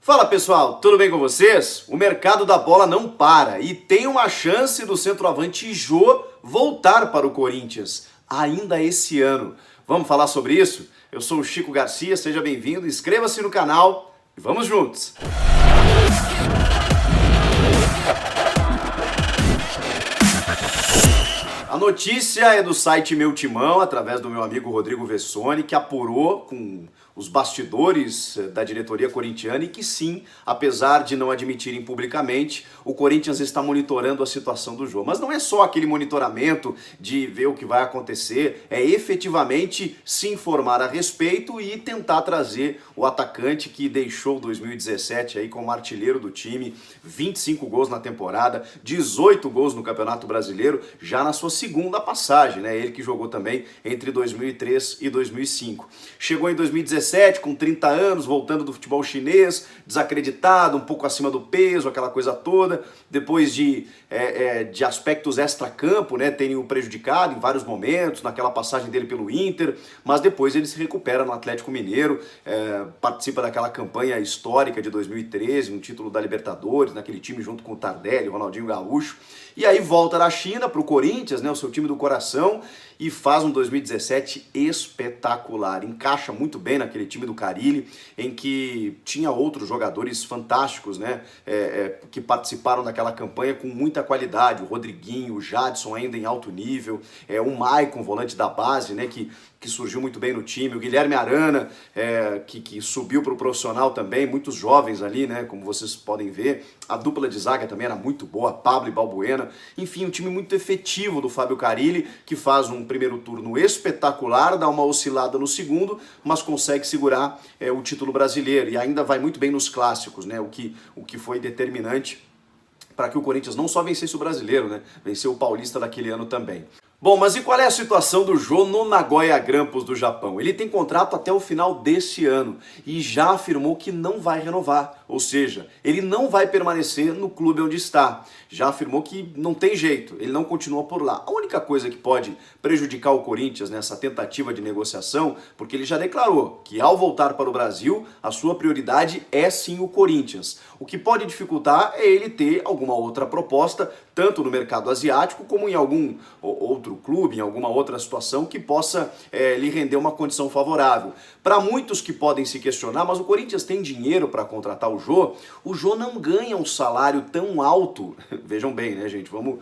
Fala pessoal, tudo bem com vocês? O mercado da bola não para e tem uma chance do centroavante Jô voltar para o Corinthians ainda esse ano. Vamos falar sobre isso? Eu sou o Chico Garcia, seja bem-vindo, inscreva-se no canal e vamos juntos! A notícia é do site Meu Timão, através do meu amigo Rodrigo Vessone, que apurou com os bastidores da diretoria corintiana e que sim, apesar de não admitirem publicamente, o Corinthians está monitorando a situação do jogo. Mas não é só aquele monitoramento de ver o que vai acontecer, é efetivamente se informar a respeito e tentar trazer o atacante que deixou 2017 aí como artilheiro do time, 25 gols na temporada, 18 gols no Campeonato Brasileiro, já na sua segunda passagem, né? Ele que jogou também entre 2003 e 2005. Chegou em 2017 com 30 anos, voltando do futebol chinês, desacreditado, um pouco acima do peso, aquela coisa toda, depois de aspectos extra-campo, né, terem o prejudicado em vários momentos, naquela passagem dele pelo Inter, mas depois ele se recupera no Atlético Mineiro, participa daquela campanha histórica de 2013, um título da Libertadores, naquele time junto com o Tardelli, o Ronaldinho Gaúcho, e aí volta da China para o Corinthians, né, o seu time do coração, e faz um 2017 espetacular. Encaixa muito bem naquele time do Carille, em que tinha outros jogadores fantásticos, né, que participaram daquela campanha com muita qualidade. O Rodriguinho, o Jadson ainda em alto nível, o Maicon, volante da base, né, que surgiu muito bem no time, o Guilherme Arana, que subiu para o profissional também, muitos jovens ali, né, como vocês podem ver. A dupla de zaga também era muito boa, Pablo e Balbuena. Enfim, um time muito efetivo do Fábio Carille, que faz um primeiro turno espetacular, dá uma oscilada no segundo, mas consegue segurar o título brasileiro e ainda vai muito bem nos clássicos, né, o que foi determinante para que o Corinthians não só vencesse o brasileiro, né, venceu o paulista daquele ano também. Bom, mas e qual é a situação do Jô no Nagoya Grampus do Japão? Ele tem contrato até o final desse ano e já afirmou que não vai renovar, ou seja, ele não vai permanecer no clube onde está. Já afirmou que não tem jeito, ele não continua por lá. A única coisa que pode prejudicar o Corinthians nessa tentativa de negociação, porque ele já declarou que ao voltar para o Brasil, a sua prioridade é sim o Corinthians. O que pode dificultar é ele ter alguma outra proposta, tanto no mercado asiático como em algum outro clube, em alguma outra situação que possa lhe render uma condição favorável. Para muitos que podem se questionar, mas o Corinthians tem dinheiro para contratar o Jô não ganha um salário tão alto, vejam bem, né, gente, vamos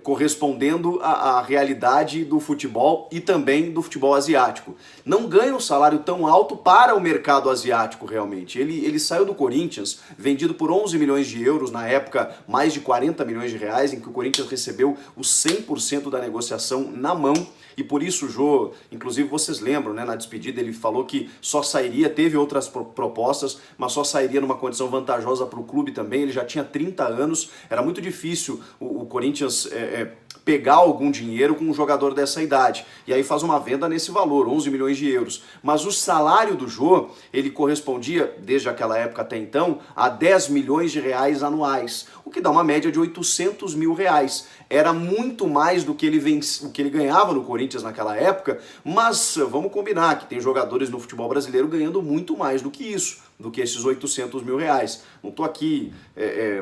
correspondendo à realidade do futebol e também do futebol asiático. Não ganha um salário tão alto para o mercado asiático realmente. Ele saiu do Corinthians vendido por 11 milhões de euros, na época mais de 40 milhões de reais, em que o Corinthians recebeu os 100% da negociação na mão. E por isso o Jô, inclusive vocês lembram, né, na despedida ele falou que só sairia, teve outras propostas, mas só sairia numa condição vantajosa para o clube também. Ele já tinha 30 anos, era muito difícil o Corinthians pegar algum dinheiro com um jogador dessa idade. E aí faz uma venda nesse valor, 11 milhões de euros. Mas o salário do Jô, ele correspondia, desde aquela época até então, a 10 milhões de reais anuais, o que dá uma média de 800 mil reais. Era muito mais do que ele ganhava no Corinthians naquela época, mas vamos combinar que tem jogadores no futebol brasileiro ganhando muito mais do que isso, do que esses 800 mil reais. Não estou aqui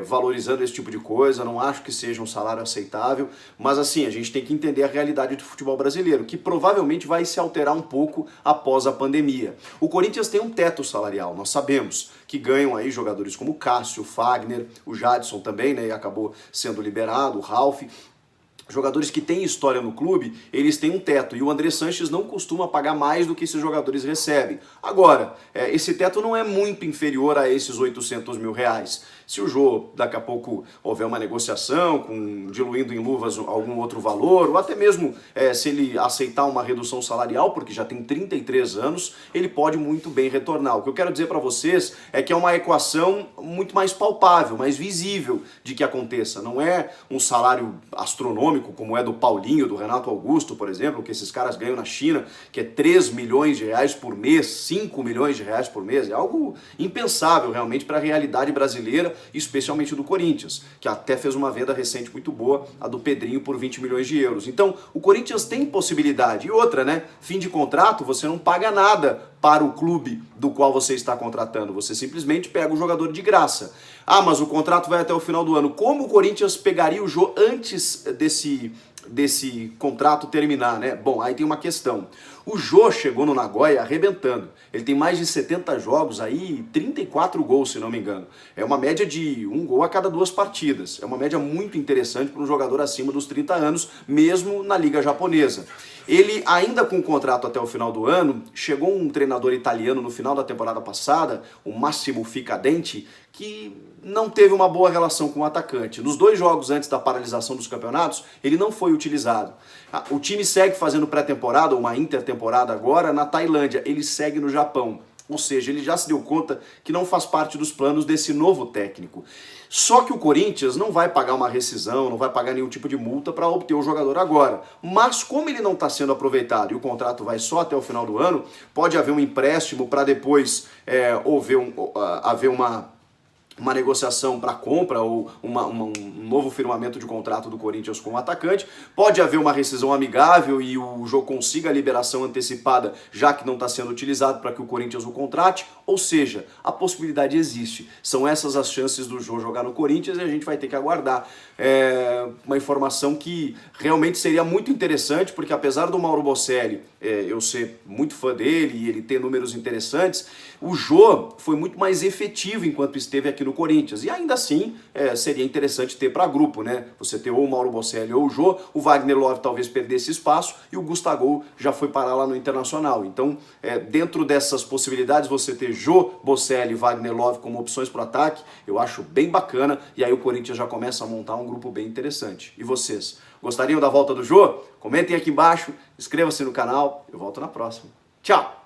valorizando esse tipo de coisa, não acho que seja um salário aceitável, mas assim, a gente tem que entender a realidade do futebol brasileiro, que provavelmente vai se alterar um pouco após a pandemia. O Corinthians tem um teto salarial, nós sabemos, que ganham aí jogadores como o Cássio, o Fagner, o Jadson também, né, e acabou sendo liberado, o Ralf. Jogadores que têm história no clube, eles têm um teto, e o André Sanches não costuma pagar mais do que esses jogadores recebem. Agora, esse teto não é muito inferior a esses 800 mil reais. Se o Jô, daqui a pouco, houver uma negociação, diluindo em luvas algum outro valor, ou até mesmo se ele aceitar uma redução salarial, porque já tem 33 anos, ele pode muito bem retornar. O que eu quero dizer para vocês é que é uma equação muito mais palpável, mais visível de que aconteça. Não é um salário astronômico, astronômico, como é do Paulinho, do Renato Augusto, por exemplo, que esses caras ganham na China, que é 3 milhões de reais por mês, 5 milhões de reais por mês, é algo impensável realmente para a realidade brasileira, especialmente do Corinthians, que até fez uma venda recente muito boa, a do Pedrinho, por 20 milhões de euros. Então, o Corinthians tem possibilidade. E outra, né? Fim de contrato, você não paga nada para o clube do qual você está contratando, você simplesmente pega o jogador de graça. Ah, mas o contrato vai até o final do ano. Como o Corinthians pegaria o Jô antes desse contrato terminar, né? Bom, aí tem uma questão. O Jô chegou no Nagoya arrebentando. Ele tem mais de 70 jogos aí, 34 gols, se não me engano. É uma média de 1 gol a cada 2 partidas. É uma média muito interessante para um jogador acima dos 30 anos, mesmo na liga japonesa. Ele, ainda com o contrato até o final do ano, chegou um treinador italiano no final da temporada passada, o Massimo Ficadenti, que não teve uma boa relação com o atacante. Nos 2 jogos antes da paralisação dos campeonatos, ele não foi utilizado. O time segue fazendo pré-temporada, uma intertemporada agora, na Tailândia. Ele segue no Japão. Ou seja, ele já se deu conta que não faz parte dos planos desse novo técnico. Só que o Corinthians não vai pagar uma rescisão, não vai pagar nenhum tipo de multa para obter o jogador agora. Mas como ele não está sendo aproveitado e o contrato vai só até o final do ano, pode haver um empréstimo para depois haver uma negociação para compra ou um novo firmamento de contrato do Corinthians com o atacante. Pode haver uma rescisão amigável e o Jô consiga a liberação antecipada, já que não está sendo utilizado, para que o Corinthians o contrate. Ou seja, a possibilidade existe. São essas as chances do Jô jogar no Corinthians e a gente vai ter que aguardar. Uma informação que realmente seria muito interessante, porque apesar do Mauro Bocelli eu ser muito fã dele e ele ter números interessantes, o Jô foi muito mais efetivo enquanto esteve aqui no Corinthians. E ainda assim, seria interessante ter para grupo, né? Você ter ou o Mauro Bocelli ou o Jô, o Wagner Love talvez perdesse espaço e o Gustavo já foi parar lá no Internacional. Então, dentro dessas possibilidades, você ter Jô, Bocelli e Wagner Love como opções para o ataque, eu acho bem bacana. E aí o Corinthians já começa a montar um grupo bem interessante. E vocês? Gostariam da volta do Jô? Comentem aqui embaixo, inscreva-se no canal, eu volto na próxima. Tchau!